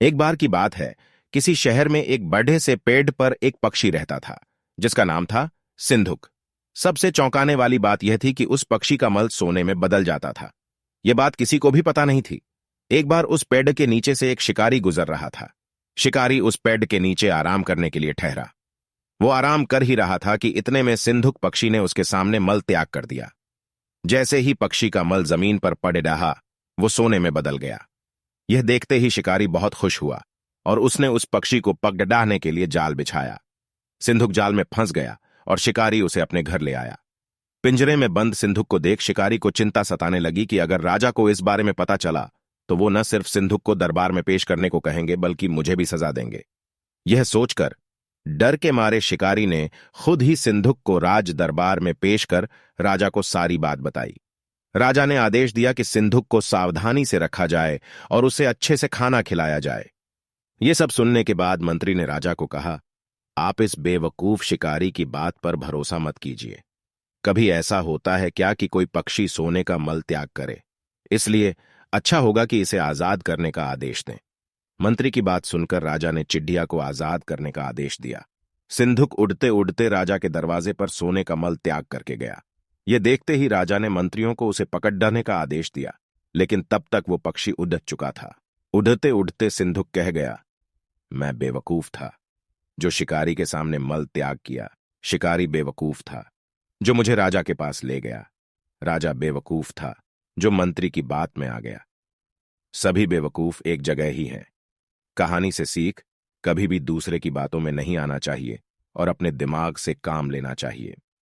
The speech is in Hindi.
एक बार की बात है, किसी शहर में एक बड़े से पेड़ पर एक पक्षी रहता था जिसका नाम था सिंधुक। सबसे चौंकाने वाली बात यह थी कि उस पक्षी का मल सोने में बदल जाता था। यह बात किसी को भी पता नहीं थी। एक बार उस पेड़ के नीचे से एक शिकारी गुजर रहा था। शिकारी उस पेड़ के नीचे आराम करने के लिए ठहरा। वो आराम कर ही रहा था कि इतने में सिंधुक पक्षी ने उसके सामने मल त्याग कर दिया। जैसे ही पक्षी का मल जमीन पर पड़ रहा, वो सोने में बदल गया। यह देखते ही शिकारी बहुत खुश हुआ और उसने उस पक्षी को पकड़ने के लिए जाल बिछाया। सिंधुक जाल में फंस गया और शिकारी उसे अपने घर ले आया। पिंजरे में बंद सिंधुक को देख शिकारी को चिंता सताने लगी कि अगर राजा को इस बारे में पता चला तो वो न सिर्फ सिंधुक को दरबार में पेश करने को कहेंगे बल्कि मुझे भी सजा देंगे। यह सोचकर डर के मारे शिकारी ने खुद ही सिंधुक को राज दरबार में पेश कर राजा को सारी बात बताई। राजा ने आदेश दिया कि सिंधुक को सावधानी से रखा जाए और उसे अच्छे से खाना खिलाया जाए। यह सब सुनने के बाद मंत्री ने राजा को कहा, आप इस बेवकूफ शिकारी की बात पर भरोसा मत कीजिए। कभी ऐसा होता है क्या कि कोई पक्षी सोने का मल त्याग करे? इसलिए अच्छा होगा कि इसे आजाद करने का आदेश दें। मंत्री की बात सुनकर राजा ने चिड़िया को आजाद करने का आदेश दिया। सिंधुक उड़ते उड़ते राजा के दरवाजे पर सोने का मल त्याग करके गया। यह देखते ही राजा ने मंत्रियों को उसे पकड़ने का आदेश दिया, लेकिन तब तक वो पक्षी उड़ चुका था। उड़ते उड़ते सिंधुक कह गया, मैं बेवकूफ था जो शिकारी के सामने मल त्याग किया। शिकारी बेवकूफ था जो मुझे राजा के पास ले गया। राजा बेवकूफ था जो मंत्री की बात में आ गया। सभी बेवकूफ एक जगह ही हैं। कहानी से सीख, कभी भी दूसरे की बातों में नहीं आना चाहिए और अपने दिमाग से काम लेना चाहिए।